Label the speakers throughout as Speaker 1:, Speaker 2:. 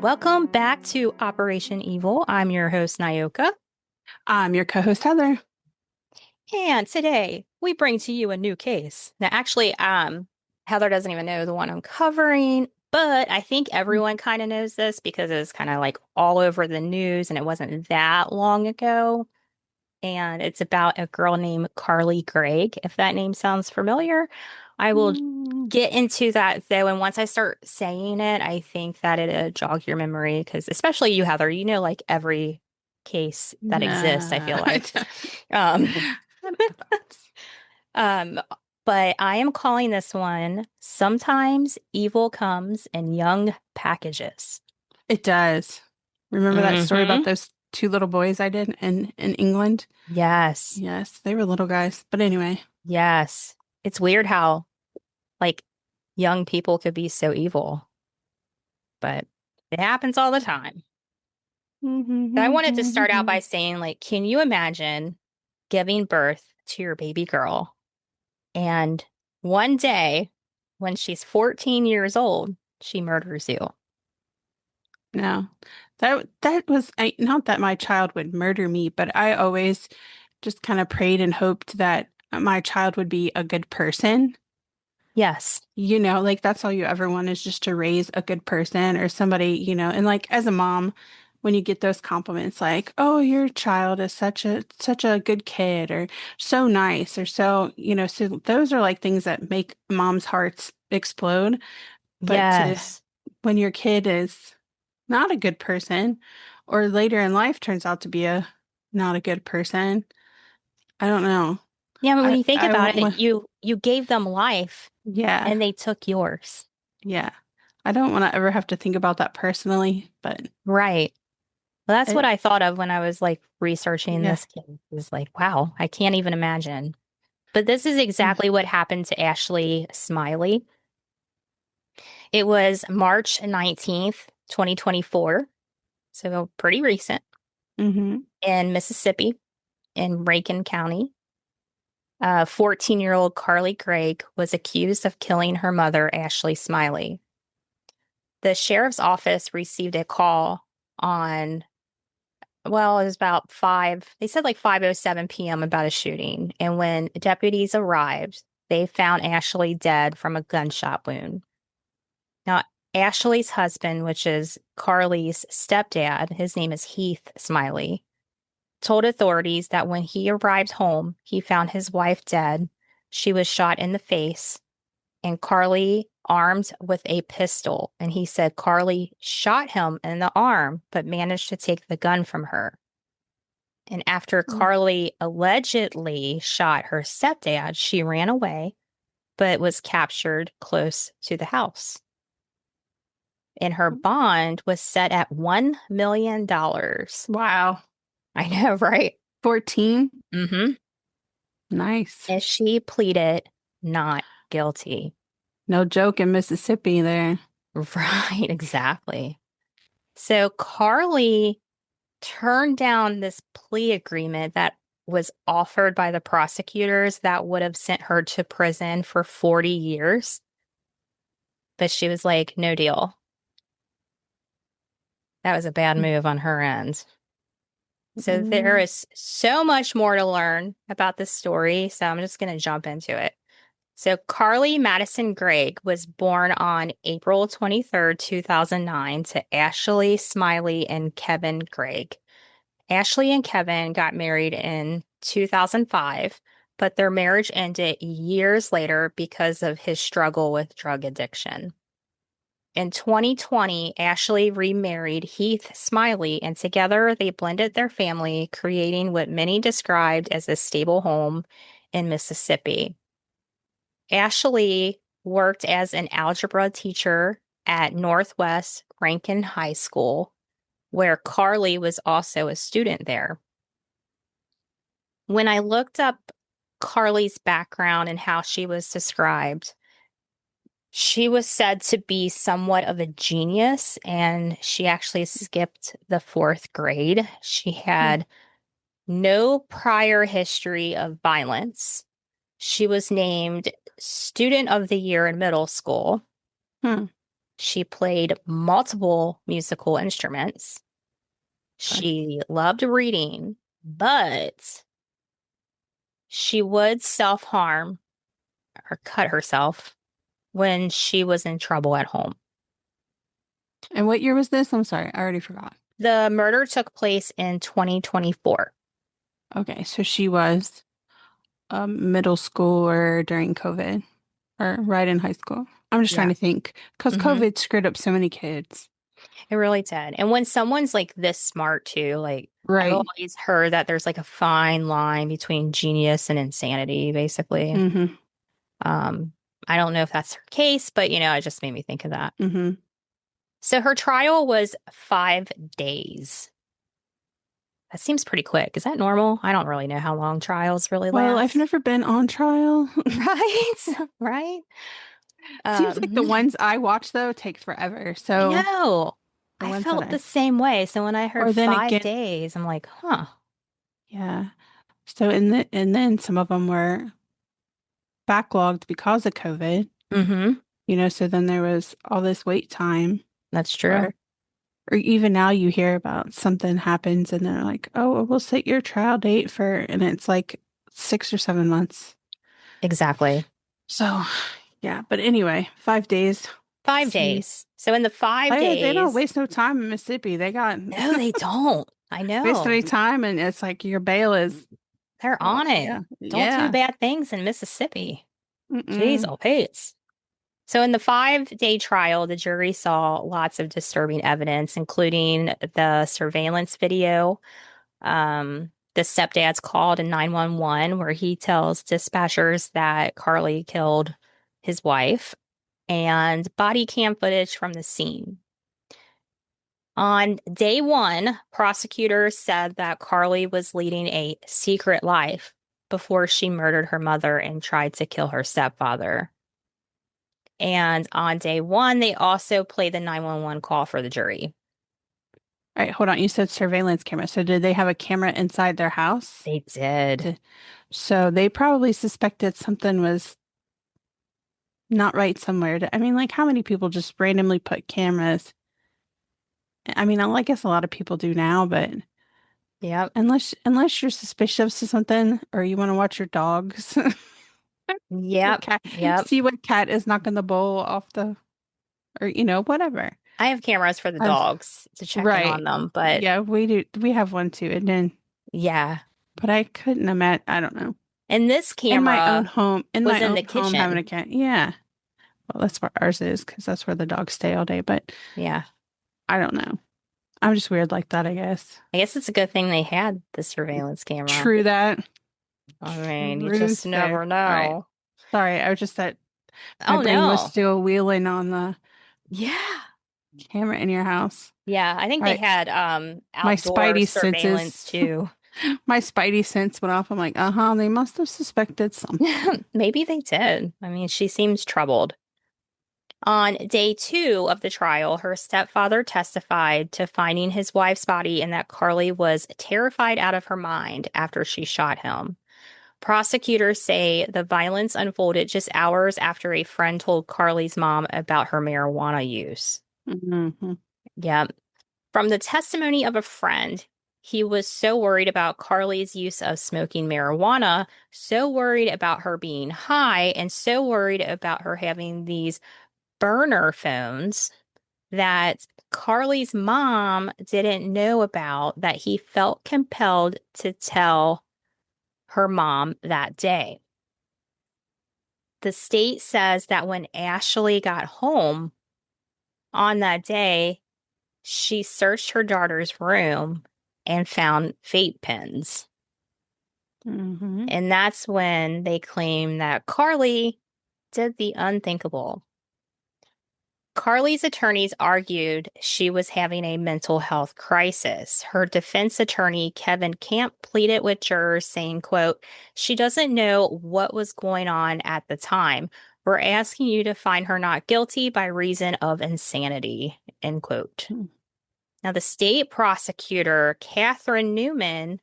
Speaker 1: Welcome back to Operation Evil. I'm your host, Nyoka.
Speaker 2: I'm your co-host, Heather.
Speaker 1: And today we bring to you a new case. Now, actually, Heather doesn't even know the one I'm covering, but I think everyone kind of knows this because it was kind of like all over the news and it wasn't that long ago. And it's about a girl named Carly Gregg. If that name sounds familiar, I will
Speaker 2: Mm,
Speaker 1: get into that though. And once I start saying it, I think that it'll jog your memory because, especially you, Heather, you know, like every case that exists, I
Speaker 2: nah,
Speaker 1: feel
Speaker 2: I
Speaker 1: like.
Speaker 2: don't.
Speaker 1: Um,
Speaker 2: I don't know.
Speaker 1: um, but I am calling this one Sometimes Evil Comes in Young Packages.
Speaker 2: It does. Remember that story about
Speaker 1: Hmm.
Speaker 2: those two little boys I did in England?
Speaker 1: Yes.
Speaker 2: Yes, they were little guys. But anyway.
Speaker 1: Yes. It's weird how like young people could be so evil, but it happens all the time. I wanted to start out by saying, like, can you imagine giving birth to your baby girl and one day when she's 14 years old, she murders you?
Speaker 2: No, that was not that my child would murder me, but I always just kind of prayed and hoped that my child would be a good person.
Speaker 1: Yes.
Speaker 2: Like that's all you ever want is just to raise a good person or somebody, and like as a mom, when you get those compliments like, "Oh, your child is such a good kid," or so nice, or so those are like things that make moms' hearts explode. But
Speaker 1: Yes.
Speaker 2: when your kid is not a good person or later in life turns out to be a not a good person, I don't know.
Speaker 1: Yeah, but when you think
Speaker 2: I
Speaker 1: about it,
Speaker 2: won't,
Speaker 1: you gave them life
Speaker 2: yeah.
Speaker 1: and they took yours.
Speaker 2: Yeah. I don't want to ever have to think about that personally, but
Speaker 1: Right. Well, that's what
Speaker 2: it,
Speaker 1: I thought of when I was like researching
Speaker 2: yeah.
Speaker 1: this case. Is like, wow, I can't even imagine. But this is exactly what happened to Ashley Smiley. It was March 19th, 2024, so pretty recent,
Speaker 2: Mm-hmm.
Speaker 1: in Mississippi, in Rankin County. 14-year-old Carly Gregg was accused of killing her mother, Ashley Smiley. The sheriff's office received a call on, well, it was about they said like 5:07 p.m. about a shooting. And when deputies arrived, they found Ashley dead from a gunshot wound. Now, Ashley's husband, which is Carly's stepdad, his name is Heath Smiley, told authorities that when he arrived home, he found his wife dead. She was shot in the face, and Carly armed with a pistol. And he said Carly shot him in the arm, but managed to take the gun from her. And after Carly allegedly shot her stepdad, she ran away, but was captured close to the house. And her bond was set at $1 million.
Speaker 2: Wow.
Speaker 1: I know, right?
Speaker 2: 14.
Speaker 1: Mm-hmm.
Speaker 2: Nice.
Speaker 1: And she pleaded not guilty.
Speaker 2: No joke in Mississippi there.
Speaker 1: Right, exactly. So Carly turned down this plea agreement that was offered by the prosecutors that would have sent her to prison for 40 years. But she was like, no deal. That was a bad move on her end. So there
Speaker 2: Mm.
Speaker 1: is so much more to learn about this story. So I'm just going to jump into it. So Carly Madison Gregg was born on April 23rd, 2009 to Ashley Smiley and Kevin Gregg. Ashley and Kevin got married in 2005, but their marriage ended years later because of his struggle with drug addiction. In 2020, Ashley remarried Heath Smiley, and together they blended their family, creating what many described as a stable home in Mississippi. Ashley worked as an algebra teacher at Northwest Rankin High School, where Carly was also a student there. When I looked up Carly's background and how she was described, she was said to be somewhat of a genius, and she actually skipped the fourth grade. She had no prior history of violence. She was named Student of the Year in middle school.
Speaker 2: Hmm.
Speaker 1: She played multiple musical instruments.
Speaker 2: Okay.
Speaker 1: She loved reading, but she would self-harm or cut herself when she was in trouble at home.
Speaker 2: And what year was this? I'm sorry, I already forgot.
Speaker 1: The murder took place in 2024.
Speaker 2: Okay, so she was middle school or during COVID or right in high school. I'm just trying
Speaker 1: Yeah.
Speaker 2: to think because
Speaker 1: hmm
Speaker 2: COVID screwed up so many kids.
Speaker 1: It really did. And when someone's like this smart too, like I've
Speaker 2: Right.
Speaker 1: always heard that there's like a fine line between genius and insanity, basically.
Speaker 2: Mm-hmm.
Speaker 1: Um, I don't know if that's her case, but it just made me think of that.
Speaker 2: Mm-hmm.
Speaker 1: So her trial was 5 days. That seems pretty quick. Is that normal? I don't really know how long trials really
Speaker 2: Well, I've
Speaker 1: last.
Speaker 2: never been on trial.
Speaker 1: Right? Right?
Speaker 2: Seems like the
Speaker 1: Um,
Speaker 2: ones I watch though take forever.
Speaker 1: I
Speaker 2: So
Speaker 1: know.
Speaker 2: the
Speaker 1: I
Speaker 2: ones that
Speaker 1: felt the
Speaker 2: I,
Speaker 1: same way. So when I heard
Speaker 2: or then
Speaker 1: 5 days, I'm like, huh.
Speaker 2: yeah. So and then some of them were backlogged because of COVID.
Speaker 1: Mm-hmm.
Speaker 2: So then there was all this wait time,
Speaker 1: That's true.
Speaker 2: or even now you hear about something happens and they're like, "Oh, well, we'll set your trial date for," and it's like 6 or 7 months.
Speaker 1: Exactly.
Speaker 2: So, yeah, but anyway, 5 days.
Speaker 1: 5 days.
Speaker 2: Seems
Speaker 1: So in the five
Speaker 2: they don't
Speaker 1: days,
Speaker 2: waste no time in Mississippi. They got
Speaker 1: no, they don't. I
Speaker 2: waste
Speaker 1: know.
Speaker 2: any time, and it's like your bail is,
Speaker 1: They're
Speaker 2: well,
Speaker 1: on it.
Speaker 2: yeah,
Speaker 1: Don't do
Speaker 2: yeah.
Speaker 1: bad things in Mississippi. Jeez,
Speaker 2: Mm-mm.
Speaker 1: oh, Pete. So, in the 5 day trial, the jury saw lots of disturbing evidence, including the surveillance video. The stepdad's called in 911, where he tells dispatchers that Carly killed his wife, and body cam footage from the scene. On day one, prosecutors said that Carly was leading a secret life before she murdered her mother and tried to kill her stepfather. And on day one, they also played the 911 call for the jury.
Speaker 2: All right, hold on. You said surveillance camera. So did they have a camera inside their house?
Speaker 1: They did.
Speaker 2: To, so they probably suspected something was not right somewhere. I mean, like how many people just randomly put cameras? I mean, I guess a lot of people do now, but
Speaker 1: Yep.
Speaker 2: unless you're suspicious of something or you want to watch your dogs, your
Speaker 1: Yep.
Speaker 2: cat,
Speaker 1: Yep.
Speaker 2: see what cat is knocking the bowl off the, or whatever.
Speaker 1: I have cameras for the
Speaker 2: Uh,
Speaker 1: dogs to check in on
Speaker 2: right.
Speaker 1: them, but
Speaker 2: Yeah, we do. We have one too, and then,
Speaker 1: yeah.
Speaker 2: but I couldn't imagine. I don't know.
Speaker 1: And this
Speaker 2: In
Speaker 1: camera
Speaker 2: my
Speaker 1: was in
Speaker 2: own
Speaker 1: the
Speaker 2: home, having a
Speaker 1: kitchen.
Speaker 2: cat. Yeah. Well, that's where ours is because that's where the dogs stay all day. But
Speaker 1: Yeah.
Speaker 2: I don't know. I'm just weird like that, I guess.
Speaker 1: I guess it's a good thing they had the surveillance camera.
Speaker 2: True that.
Speaker 1: I mean, you just
Speaker 2: Truth there.
Speaker 1: never
Speaker 2: All right.
Speaker 1: know.
Speaker 2: Sorry, I was just that my
Speaker 1: Oh
Speaker 2: brain was
Speaker 1: no.
Speaker 2: still wheeling on the
Speaker 1: Yeah.
Speaker 2: camera in your house.
Speaker 1: Yeah, I think
Speaker 2: All
Speaker 1: they
Speaker 2: right.
Speaker 1: had
Speaker 2: My
Speaker 1: outdoor
Speaker 2: spidey
Speaker 1: surveillance
Speaker 2: senses,
Speaker 1: too.
Speaker 2: my spidey sense went off. I'm like, uh-huh, they must have suspected something.
Speaker 1: Maybe they did. I mean, she seems troubled. On day two of the trial, her stepfather testified to finding his wife's body and that Carly was terrified out of her mind after she shot him. Prosecutors say the violence unfolded just hours after a friend told Carly's mom about her marijuana use.
Speaker 2: Hmm.
Speaker 1: Yep. From the testimony of a friend, he was so worried about Carly's use of smoking marijuana, so worried about her being high, and so worried about her having these burner phones that Carly's mom didn't know about that he felt compelled to tell her mom that day. The state says that when Ashley got home on that day, she searched her daughter's room and found vape pens.
Speaker 2: Hmm.
Speaker 1: And that's when they claim that Carly did the unthinkable. Carly's attorneys argued she was having a mental health crisis. Her defense attorney, Kevin Camp, pleaded with jurors saying, quote, "She doesn't know what was going on at the time. We're asking you to find her not guilty by reason of insanity," end quote. Now, the state prosecutor, Catherine Newman,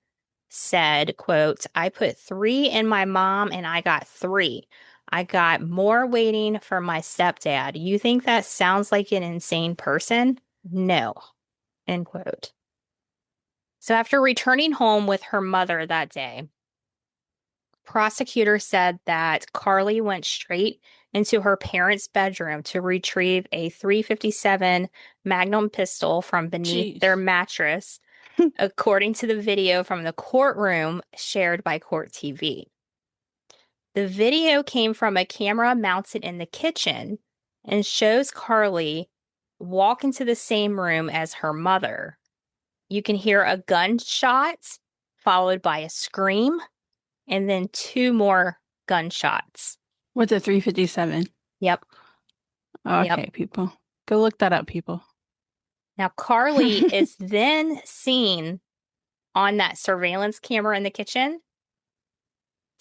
Speaker 1: said, quote, "I put three in my mom and I got three. I got more waiting for my stepdad. You think that sounds like an insane person? No. End quote. So after returning home with her mother that day, prosecutor said that Carly went straight into her parents' bedroom to retrieve a 357 Magnum pistol from beneath their
Speaker 2: Jeez.
Speaker 1: mattress, according to the video from the courtroom shared by Court TV. The video came from a camera mounted in the kitchen and shows Carly walk into the same room as her mother. You can hear a gunshot followed by a scream and then two more gunshots.
Speaker 2: What's a 357?
Speaker 1: Yep, yep.
Speaker 2: Okay, people. Go look that up, people.
Speaker 1: Now, Carly is then seen on that surveillance camera in the kitchen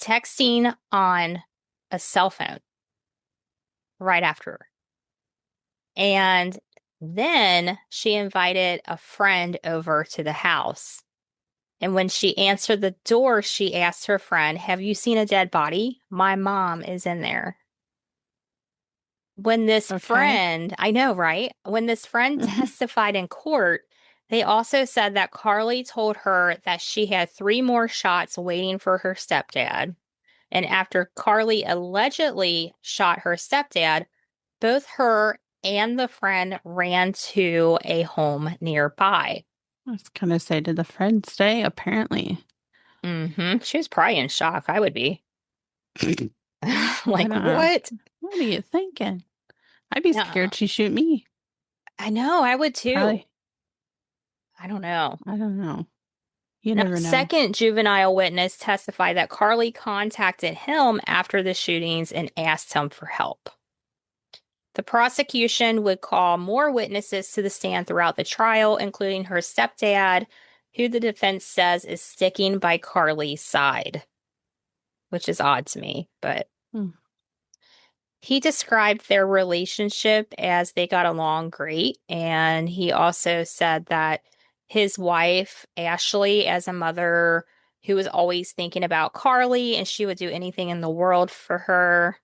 Speaker 1: texting on a cell phone right after her. And then she invited a friend over to the house. And when she answered the door, she asked her friend, "Have you seen a dead body? My mom is in there." When this
Speaker 2: Okay.
Speaker 1: friend, I know, right? When this friend testified in court, they also said that Carly told her that she had three more shots waiting for her stepdad. And after Carly allegedly shot her stepdad, both her and the friend ran to a home nearby.
Speaker 2: I was gonna say, did the friend stay? Apparently.
Speaker 1: She was probably in shock. I would be.
Speaker 2: I don't
Speaker 1: Like,
Speaker 2: know.
Speaker 1: what?
Speaker 2: What are you thinking? I'd be
Speaker 1: Yeah,
Speaker 2: scared she'd shoot me.
Speaker 1: I know. I would too.
Speaker 2: Probably.
Speaker 1: I don't know.
Speaker 2: I don't know. You
Speaker 1: Now,
Speaker 2: never
Speaker 1: a
Speaker 2: know.
Speaker 1: second juvenile witness testified that Carly contacted him after the shootings and asked him for help. The prosecution would call more witnesses to the stand throughout the trial, including her stepdad, who the defense says is sticking by Carly's side, which is odd to me, but
Speaker 2: Hmm.
Speaker 1: he described their relationship as they got along great. And he also said that his wife, Ashley, as a mother who was always thinking about Carly and she would do anything in the world for her.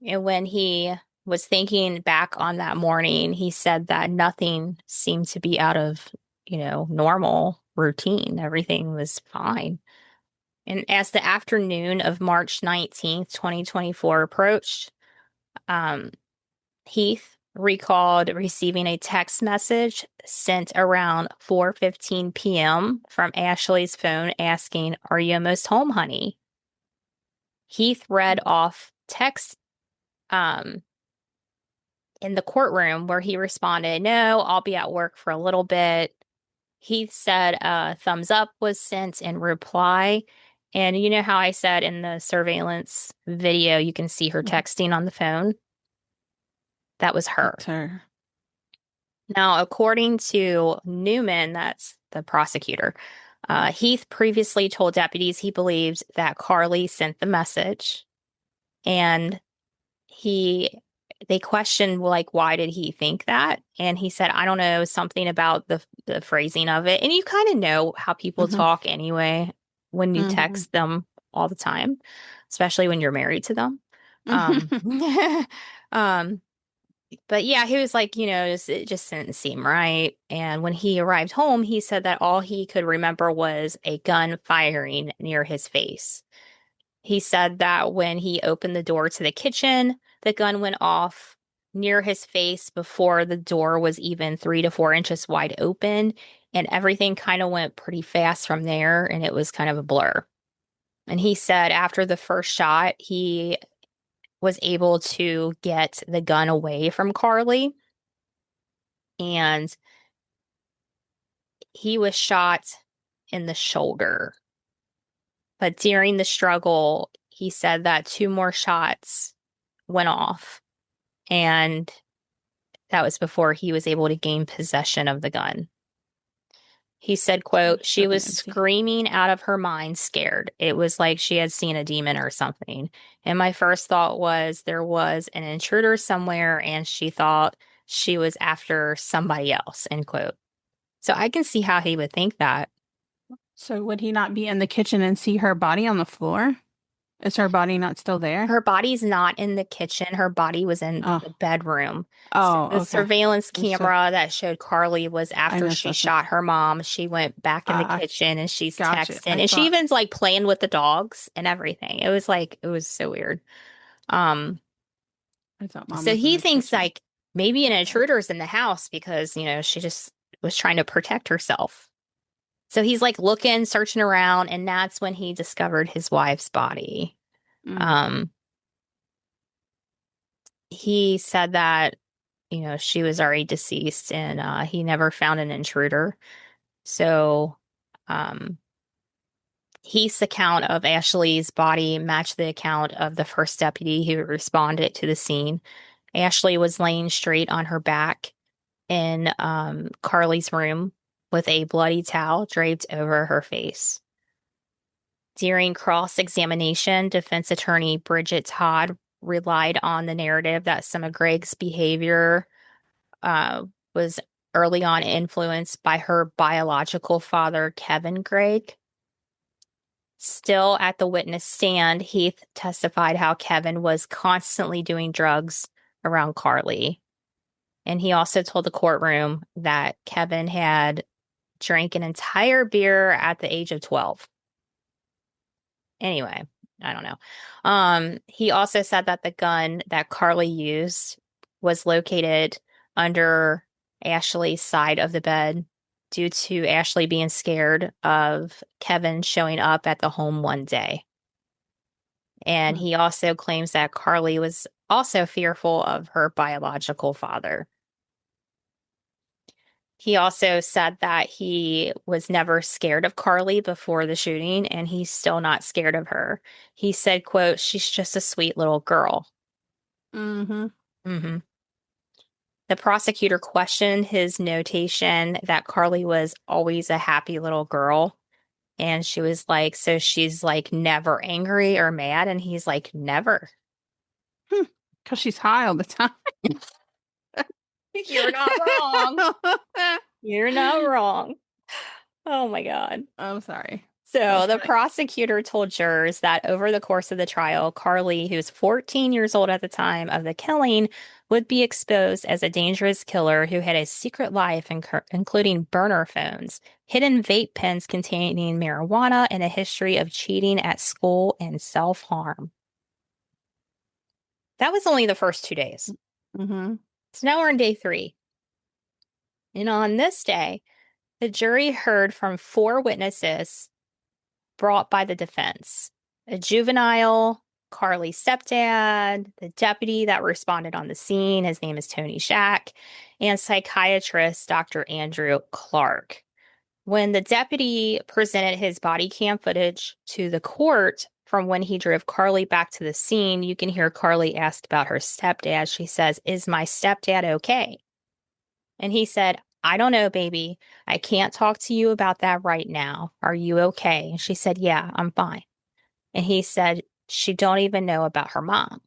Speaker 1: And when he was thinking back on that morning, he said that nothing seemed to be out of, normal routine. Everything was fine. And as the afternoon of March 19th, 2024 approached, um, Heath recalled receiving a text message sent around 4:15 p.m. from Ashley's phone asking, "Are you almost home, honey?" Heath read off text um, in the courtroom where he responded, "No, I'll be at work for a little bit." Heath said a thumbs up was sent in reply. And you know how I said in the surveillance video, you can see her
Speaker 2: Mhm.
Speaker 1: texting on the phone? That was her.
Speaker 2: That's her.
Speaker 1: Now, according to Newman, that's the prosecutor, Heath previously told deputies he believed that Carly sent the message, and he they questioned like why did he think that, and he said I don't know, something about the phrasing of it, and you kind of know how people
Speaker 2: Hmm.
Speaker 1: talk anyway when you
Speaker 2: Hmm.
Speaker 1: text them all the time, especially when you're married to them. Um, um, but yeah, he was like, it just didn't seem right. And when he arrived home, he said that all he could remember was a gun firing near his face. He said that when he opened the door to the kitchen, the gun went off near his face before the door was even 3 to 4 inches wide open. And everything kind of went pretty fast from there. And it was kind of a blur. And he said after the first shot, he was able to get the gun away from Carly, and he was shot in the shoulder. But during the struggle, he said that two more shots went off, and that was before he was able to gain possession of the gun. He said, quote, "She
Speaker 2: Really
Speaker 1: was
Speaker 2: empty.
Speaker 1: screaming out of her mind, scared. It was like she had seen a demon or something. And my first thought was there was an intruder somewhere and she thought she was after somebody else," end quote. So I can see how he would think that.
Speaker 2: So would he not be in the kitchen and see her body on the floor? Is her body not still there?
Speaker 1: Her body's not in the kitchen. Her body was in
Speaker 2: Oh,
Speaker 1: the bedroom. So
Speaker 2: oh,
Speaker 1: the
Speaker 2: okay.
Speaker 1: surveillance
Speaker 2: Just so
Speaker 1: camera that showed Carly was
Speaker 2: I
Speaker 1: after
Speaker 2: missed
Speaker 1: she
Speaker 2: something.
Speaker 1: shot her mom. She went back in the
Speaker 2: I
Speaker 1: kitchen and she's
Speaker 2: gotcha.
Speaker 1: texting and she even's like playing with the dogs and everything. It was like, it was so weird. Um,
Speaker 2: I thought mom
Speaker 1: so
Speaker 2: was in
Speaker 1: he
Speaker 2: the
Speaker 1: thinks
Speaker 2: kitchen.
Speaker 1: like maybe an
Speaker 2: Okay.
Speaker 1: intruder's in the house because, she just was trying to protect herself. So he's like looking, searching around, and that's when he discovered his wife's body.
Speaker 2: Mm,
Speaker 1: Um, he said that, she was already deceased and he never found an intruder. So, um, Heath's account of Ashley's body matched the account of the first deputy who responded to the scene. Ashley was laying straight on her back in Carly's room with a bloody towel draped over her face. During cross-examination, defense attorney Bridget Todd relied on the narrative that some of Greg's behavior uh, was early on influenced by her biological father, Kevin Gregg. Still at the witness stand, Heath testified how Kevin was constantly doing drugs around Carly. And he also told the courtroom that Kevin had drank an entire beer at the age of 12. Anyway, I don't know. He also said that the gun that Carly used was located under Ashley's side of the bed due to Ashley being scared of Kevin showing up at the home one day. And
Speaker 2: mm,
Speaker 1: he also claims that Carly was also fearful of her biological father. He also said that he was never scared of Carly before the shooting, and he's still not scared of her. He said, quote, "She's just a sweet little girl."
Speaker 2: mm-hmm.
Speaker 1: hmm The prosecutor questioned his notation that Carly was always a happy little girl. And she was like, "So she's like never angry or mad?" And he's like, "Never."
Speaker 2: Because she's high all the time.
Speaker 1: You're not wrong. You're not wrong. Oh my God.
Speaker 2: I'm sorry.
Speaker 1: So
Speaker 2: That's
Speaker 1: the
Speaker 2: funny.
Speaker 1: prosecutor told jurors that over the course of the trial, Carly, who's 14 years old at the time of the killing, would be exposed as a dangerous killer who had a secret life, including burner phones, hidden vape pens containing marijuana, and a history of cheating at school and self-harm. That was only the first 2 days.
Speaker 2: Mm-hmm.
Speaker 1: So now we're in day three. And on this day, the jury heard from four witnesses brought by the defense: a juvenile, Carly's stepdad, the deputy that responded on the scene, his name is Tony Shack, and psychiatrist Dr. Andrew Clark. When the deputy presented his body cam footage to the court from when he drove Carly back to the scene, you can hear Carly asked about her stepdad. She says, "Is my stepdad okay?" And he said, "I don't know, baby. I can't talk to you about that right now. Are you okay?" And she said, "Yeah, I'm fine." And he said, "She don't even know about her mom."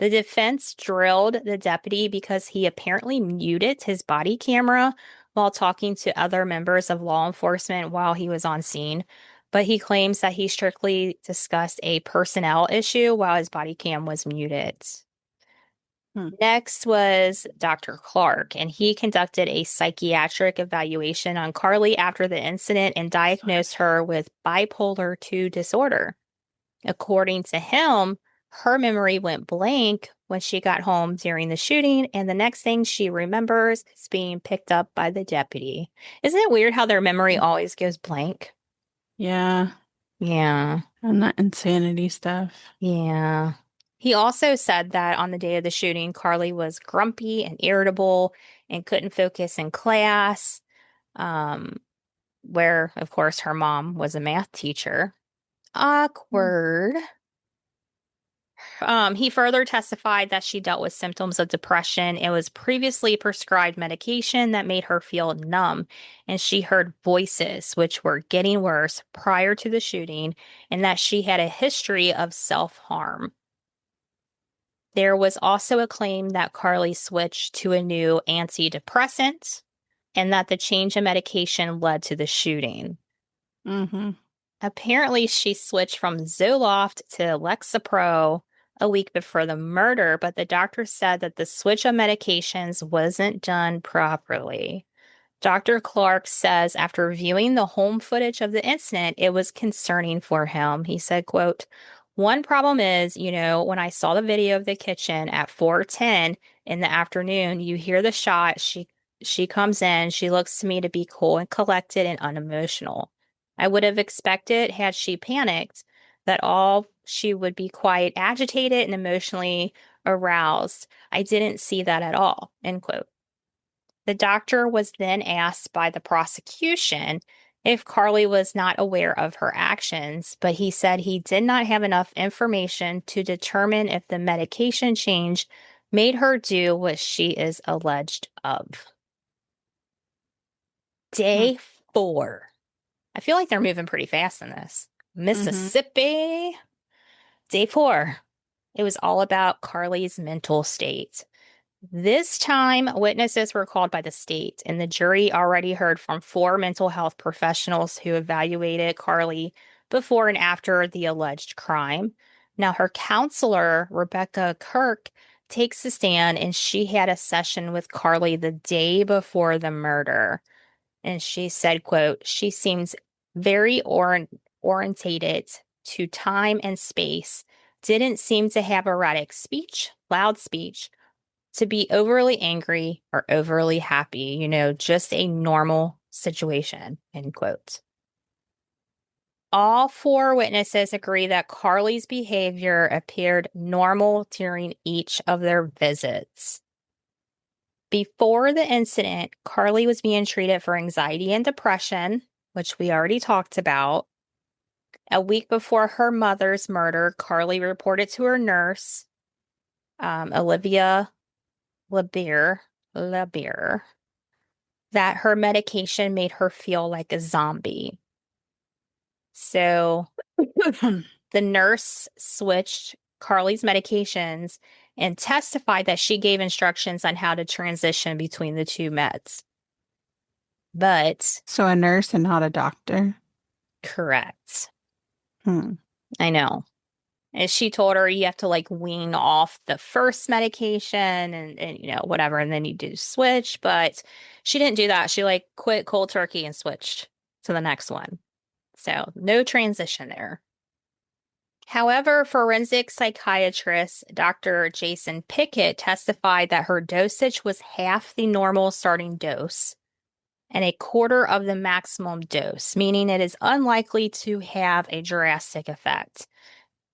Speaker 1: The defense drilled the deputy because he apparently muted his body camera while talking to other members of law enforcement while he was on scene. But he claims that he strictly discussed a personnel issue while his body cam was muted.
Speaker 2: Hmm.
Speaker 1: Next was Dr. Clark, and he conducted a psychiatric evaluation on Carly after the incident and
Speaker 2: Sorry.
Speaker 1: diagnosed her with bipolar 2 disorder. According to him, her memory went blank when she got home during the shooting, and the next thing she remembers is being picked up by the deputy. Isn't it weird how their memory always goes blank?
Speaker 2: Yeah.
Speaker 1: Yeah.
Speaker 2: And that insanity stuff.
Speaker 1: Yeah. He also said that on the day of the shooting, Carly was grumpy and irritable and couldn't focus in class, um, where, of course, her mom was a math teacher.
Speaker 2: Mm.
Speaker 1: Awkward. He further testified that she dealt with symptoms of depression and was previously prescribed medication that made her feel numb, and she heard voices, which were getting worse prior to the shooting, and that she had a history of self-harm. There was also a claim that Carly switched to a new antidepressant and that the change in medication led to the shooting.
Speaker 2: Mm-hmm.
Speaker 1: Apparently, she switched from Zoloft to Lexapro a week before the murder, but the doctor said that the switch of medications wasn't done properly. Dr. Clark says after viewing the home footage of the incident, it was concerning for him. He said, quote, "One problem is, when I saw the video of the kitchen at 4:10 in the afternoon, you hear the shot. She comes in, she looks to me to be cool and collected and unemotional. I would have expected, had she panicked, that all she would be quite agitated and emotionally aroused. I didn't see that at all." End quote. The doctor was then asked by the prosecution if Carly was not aware of her actions, but he said he did not have enough information to determine if the medication change made her do what she is alleged of.
Speaker 2: Hmm.
Speaker 1: Day 4. I feel like they're moving pretty fast in this.
Speaker 2: Mm-hmm.
Speaker 1: Mississippi. Day 4. It was all about Carly's mental state. This time, witnesses were called by the state, and the jury already heard from 4 mental health professionals who evaluated Carly before and after the alleged crime. Now, her counselor, Rebecca Kirk, takes the stand, and she had a session with Carly the day before the murder. And she said, quote, "She seems very orientated to time and space, didn't seem to have erratic speech, loud speech, to be overly angry or overly happy, just a normal situation," end quote. All 4 witnesses agree that Carly's behavior appeared normal during each of their visits. Before the incident, Carly was being treated for anxiety and depression, which we already talked about. A week before her mother's murder, Carly reported to her nurse, Olivia LeBeer, that her medication made her feel like a zombie. So the nurse switched Carly's medications and testified that she gave instructions on how to transition between the 2 meds. But
Speaker 2: So a nurse and not a doctor.
Speaker 1: correct.
Speaker 2: Hmm.
Speaker 1: I know. And she told her you have to like wean off the first medication and whatever, and then you do switch. But she didn't do that. She like quit cold turkey and switched to the next one. So no transition there. However, forensic psychiatrist Dr. Jason Pickett testified that her dosage was half the normal starting dose and a quarter of the maximum dose, meaning it is unlikely to have a drastic effect.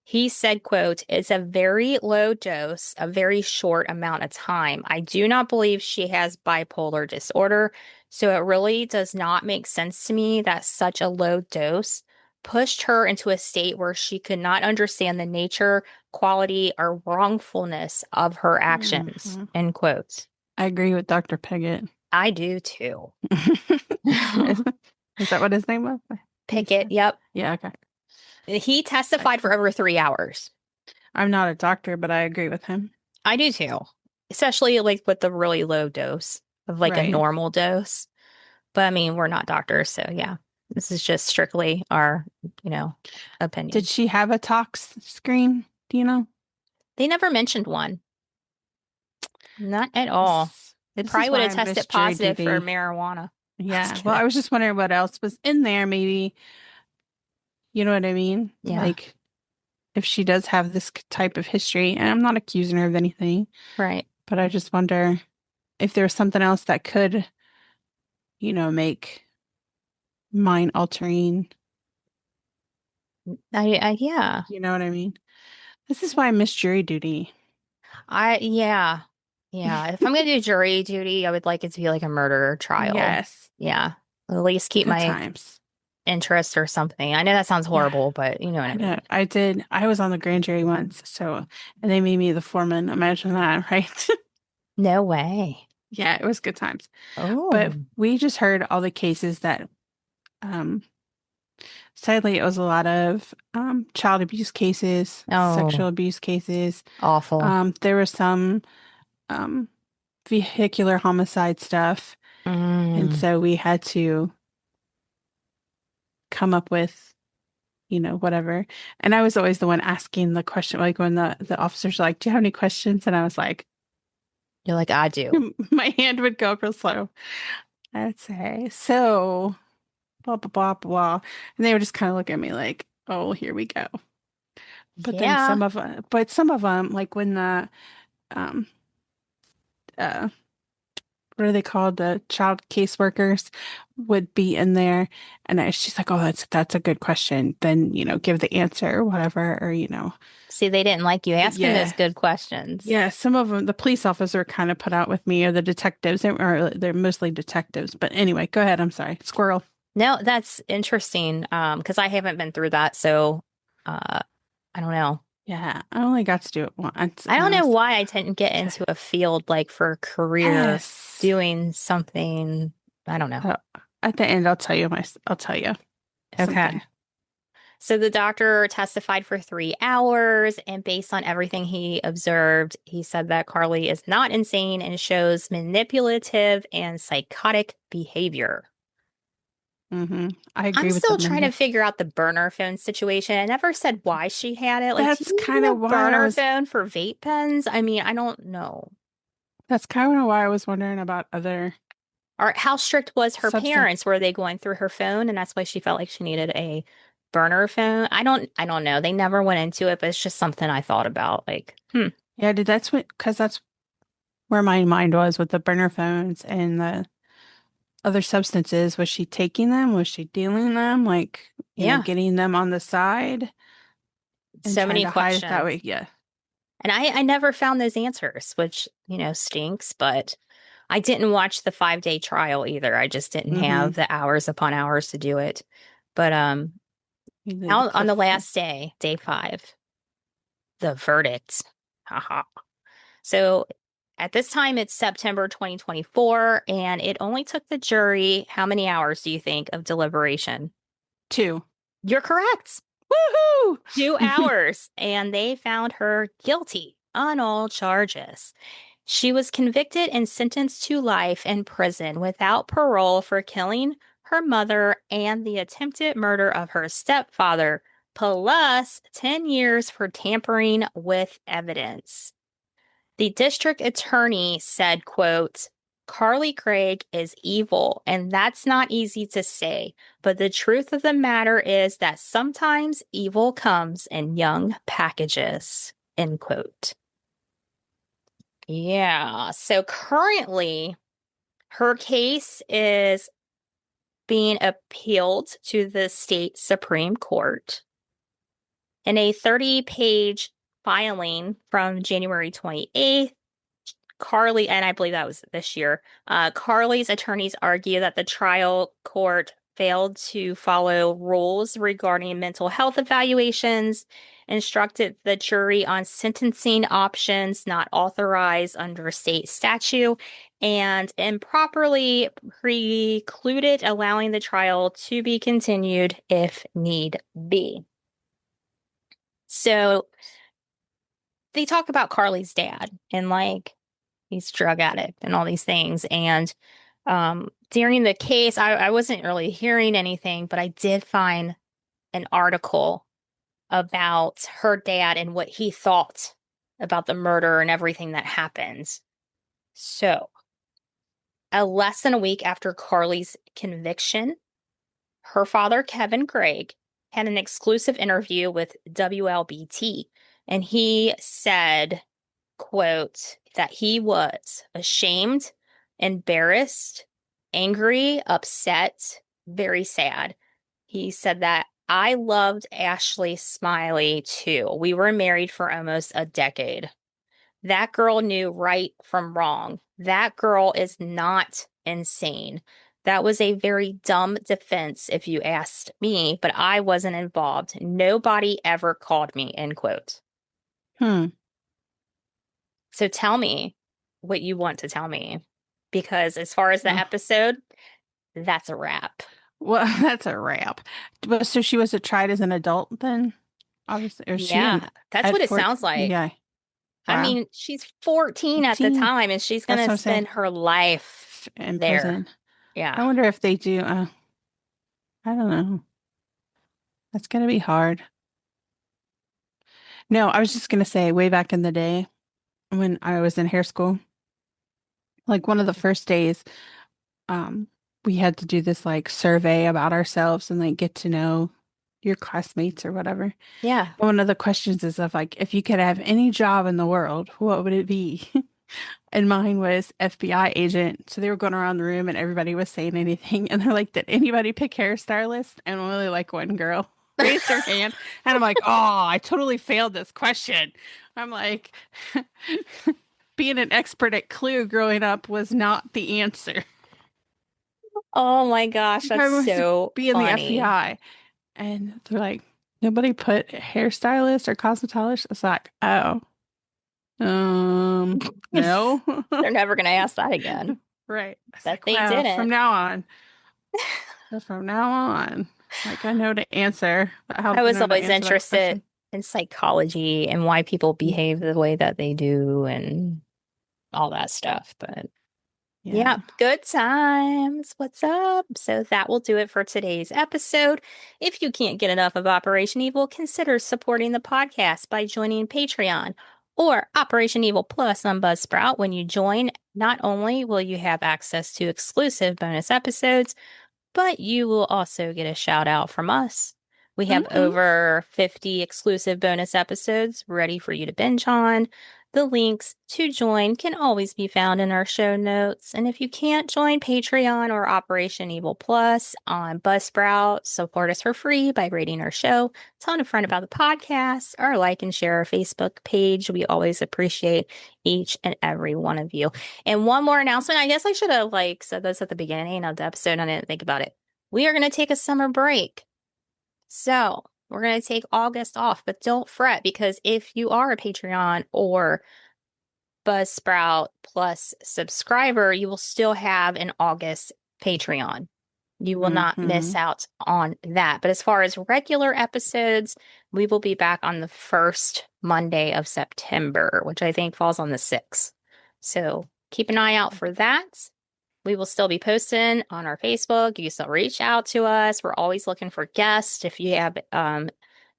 Speaker 1: He said, quote, "It's a very low dose, a very short amount of time. I do not believe she has bipolar disorder, so it really does not make sense to me that such a low dose pushed her into a state where she could not understand the nature, quality, or wrongfulness of her actions,"
Speaker 2: Hmm.
Speaker 1: end quote.
Speaker 2: I agree with Dr. Piggott.
Speaker 1: I do too.
Speaker 2: Is, is that what his name was? You
Speaker 1: Pickett,
Speaker 2: said?
Speaker 1: yep.
Speaker 2: Yeah, okay.
Speaker 1: He testified for over 3 hours.
Speaker 2: I'm not a doctor, but I agree with him.
Speaker 1: I do too, especially like with the really low dose of like a
Speaker 2: Right.
Speaker 1: normal dose. But I mean, we're not doctors, so yeah, this is just strictly our, opinion.
Speaker 2: Did she have a tox screen? Do you know?
Speaker 1: They never mentioned one, not at all.
Speaker 2: This,
Speaker 1: They
Speaker 2: this
Speaker 1: probably
Speaker 2: is
Speaker 1: would
Speaker 2: why
Speaker 1: have
Speaker 2: I miss
Speaker 1: tested
Speaker 2: jury
Speaker 1: positive for
Speaker 2: duty.
Speaker 1: marijuana. I was
Speaker 2: Yeah. Well,
Speaker 1: kidding.
Speaker 2: I was just wondering what else was in there, maybe. You know what I mean?
Speaker 1: Yeah,
Speaker 2: Like, if she does have this type of history, and I'm not accusing her of anything,
Speaker 1: right.
Speaker 2: but I just wonder if there's something else that could, make mind altering.
Speaker 1: Yeah.
Speaker 2: You know what I mean? This is why I miss jury duty.
Speaker 1: Yeah. Yeah. If I'm gonna do jury duty, I would like it to be like a murder trial.
Speaker 2: Yes.
Speaker 1: Yeah. At least keep
Speaker 2: Good
Speaker 1: my
Speaker 2: times.
Speaker 1: interest or something. I know that sounds
Speaker 2: Yeah.
Speaker 1: horrible, but you know what I
Speaker 2: I know.
Speaker 1: mean.
Speaker 2: I did. I was on the grand jury once, and they made me the foreman. Imagine that, right?
Speaker 1: No way.
Speaker 2: Yeah, it was good times.
Speaker 1: Oh,
Speaker 2: But we just heard all the cases that, um, sadly, it was a lot of child abuse cases,
Speaker 1: oh,
Speaker 2: sexual abuse cases.
Speaker 1: awful.
Speaker 2: There was some um, vehicular homicide stuff, and
Speaker 1: Mm,
Speaker 2: so we had to come up with whatever. And I was always the one asking the question, like when the officers are like, "Do you have any questions?" And I was like,
Speaker 1: You're like, I do.
Speaker 2: my hand would go up real slow. I'd say, "So, blah blah blah blah," and they would just kind of look at me like, "Oh, here we go." But then
Speaker 1: Yeah.
Speaker 2: some of them, like when the um uh what are they called? The child caseworkers would be in there, and she's like, "Oh, that's a good question." Then, give the answer or whatever, or
Speaker 1: See, they didn't like you asking those
Speaker 2: yeah,
Speaker 1: good questions.
Speaker 2: yeah. Some of them, the police officer kind of put out with me, or the detectives, or they're mostly detectives. But anyway, go ahead. I'm sorry, squirrel.
Speaker 1: No, that's interesting. Because I haven't been through that, so I don't know.
Speaker 2: Yeah, I only got to do it once,
Speaker 1: I
Speaker 2: and
Speaker 1: don't
Speaker 2: I
Speaker 1: know
Speaker 2: was
Speaker 1: why I didn't get into a field like for a career
Speaker 2: yes.
Speaker 1: doing something. I don't know.
Speaker 2: Uh, at the end, I'll tell you
Speaker 1: Okay.
Speaker 2: something.
Speaker 1: So the doctor testified for 3 hours, and based on everything he observed, he said that Carly is not insane and shows manipulative and psychotic behavior.
Speaker 2: I
Speaker 1: I'm
Speaker 2: agree with the
Speaker 1: still trying to
Speaker 2: minute.
Speaker 1: figure out the burner phone situation. I never said why she had it. Like, do
Speaker 2: That's
Speaker 1: you need
Speaker 2: kind of
Speaker 1: a
Speaker 2: why I
Speaker 1: burner
Speaker 2: was.
Speaker 1: phone for vape pens? I mean, I don't know.
Speaker 2: That's kind of why I was wondering about other
Speaker 1: Or how strict was her
Speaker 2: substance.
Speaker 1: parents? Were they going through her phone and that's why she felt like she needed a burner phone? I don't know. They never went into it, but it's just something I thought about. Like,
Speaker 2: Yeah, did that's what because that's where my mind was with the burner phones and the other substances. Was she taking them? Was she dealing them? Like,
Speaker 1: yeah,
Speaker 2: getting them on the side and
Speaker 1: so
Speaker 2: trying
Speaker 1: many
Speaker 2: to hide it that
Speaker 1: questions.
Speaker 2: way. Yeah.
Speaker 1: And I never found those answers, which, stinks, but I didn't watch the 5 day trial either. I just didn't
Speaker 2: Mm-hmm.
Speaker 1: have the hours upon hours to do it. But
Speaker 2: You did the
Speaker 1: out on the
Speaker 2: cliff.
Speaker 1: last day, day 5, the verdict. Haha. So at this time, it's September 2024, and it only took the jury how many hours do you think of deliberation?
Speaker 2: Two.
Speaker 1: You're correct.
Speaker 2: Woohoo!
Speaker 1: 2 hours, and they found her guilty on all charges. She was convicted and sentenced to life in prison without parole for killing her mother and the attempted murder of her stepfather, plus 10 years for tampering with evidence. The district attorney said, quote, Carly Craig is evil, and that's not easy to say. But the truth of the matter is that sometimes evil comes in young packages, end quote. Yeah. So currently, her case is being appealed to the state Supreme Court. In a 30-page filing from January 28th, Carly, and I believe that was this year, Carly's attorneys argue that the trial court failed to follow rules regarding mental health evaluations, instructed the jury on sentencing options not authorized under state statute, and improperly precluded allowing the trial to be continued if need be. So they talk about Carly's dad and like he's drug addict and all these things. And during the case, I wasn't really hearing anything, but I did find an article about her dad and what he thought about the murder and everything that happened. So, less than a week after Carly's conviction, her father, Kevin Gregg, had an exclusive interview with WLBT, and he said, quote, that he was ashamed, embarrassed, angry, upset, very sad. He said that I loved Ashley Smiley too. We were married for almost a decade. That girl knew right from wrong. That girl is not insane. That was a very dumb defense, if you asked me, but I wasn't involved. Nobody ever called me, end quote.
Speaker 2: Hmm.
Speaker 1: So tell me what you want to tell me. Because as far as the
Speaker 2: Oh,
Speaker 1: episode, that's a wrap.
Speaker 2: well, that's a wrap. But so she was tried as an adult then, obviously, or she
Speaker 1: Yeah,
Speaker 2: an
Speaker 1: that's
Speaker 2: at
Speaker 1: what it
Speaker 2: 14?
Speaker 1: sounds like.
Speaker 2: Yeah.
Speaker 1: I
Speaker 2: Wow.
Speaker 1: mean, she's 14 at the
Speaker 2: 14.
Speaker 1: time and she's going
Speaker 2: That's
Speaker 1: to
Speaker 2: what I'm saying.
Speaker 1: spend her life
Speaker 2: In
Speaker 1: there.
Speaker 2: prison.
Speaker 1: Yeah.
Speaker 2: I wonder if they do. I don't know. That's gonna be hard. No, I was just gonna say, way back in the day when I was in hair school, like one of the first days, um, we had to do this like survey about ourselves and like get to know your classmates or whatever.
Speaker 1: Yeah.
Speaker 2: One of the questions is of like, if you could have any job in the world, what would it be? And mine was FBI agent. So they were going around the room and everybody was saying anything. And they're like, did anybody pick hairstylist? And only like one girl raised her hand. And I'm like, oh, I totally failed this question. I'm like, being an expert at Clue growing up was not the answer.
Speaker 1: Oh my gosh, that's
Speaker 2: I was to
Speaker 1: so
Speaker 2: be in the
Speaker 1: funny.
Speaker 2: FBI. And they're like, nobody put hairstylist or cosmetologist. It's like, oh, no.
Speaker 1: They're never going to ask that again.
Speaker 2: Right. It's
Speaker 1: Bet
Speaker 2: like,
Speaker 1: they
Speaker 2: well,
Speaker 1: didn't.
Speaker 2: from now on, like I know to answer, how
Speaker 1: I
Speaker 2: to
Speaker 1: was
Speaker 2: know to
Speaker 1: always
Speaker 2: answer that
Speaker 1: interested
Speaker 2: question.
Speaker 1: in psychology and why people behave the way that they do and all that stuff. But
Speaker 2: Yeah.
Speaker 1: yeah, good times. What's up? So that will do it for today's episode. If you can't get enough of Operation Evil, consider supporting the podcast by joining Patreon or Operation Evil Plus on Buzzsprout. When you join, not only will you have access to exclusive bonus episodes, but you will also get a shout out from us. We have
Speaker 2: Hmm.
Speaker 1: over 50 exclusive bonus episodes ready for you to binge on. The links to join can always be found in our show notes. And if you can't join Patreon or Operation Evil Plus on Buzzsprout, support us for free by rating our show, telling a friend about the podcast, or like and share our Facebook page. We always appreciate each and every one of you. And one more announcement. I guess I should have like said this at the beginning of the episode. And I didn't think about it. We are going to take a summer break. So we're going to take August off, but don't fret because if you are a Patreon or Buzzsprout Plus subscriber, you will still have an August Patreon. You will not miss
Speaker 2: Hmm.
Speaker 1: out on that. But as far as regular episodes, we will be back on the first Monday of September, which I think falls on the 6th. So keep an eye out for that. We will still be posting on our Facebook. You can still reach out to us. We're always looking for guests. If you have an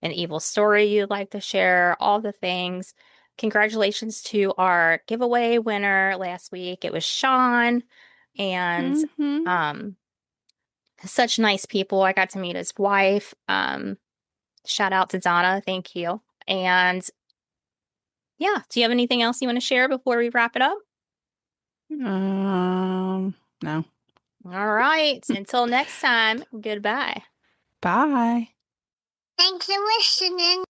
Speaker 1: evil story you'd like to share, all the things. Congratulations to our giveaway winner last week. It was Sean, and
Speaker 2: Hmm.
Speaker 1: um, such nice people. I got to meet his wife. Shout out to Donna. Thank you. And yeah, do you have anything else you want to share before we wrap it up?
Speaker 2: No.
Speaker 1: All right. Until next time, goodbye.
Speaker 2: Bye.
Speaker 3: Thanks for listening.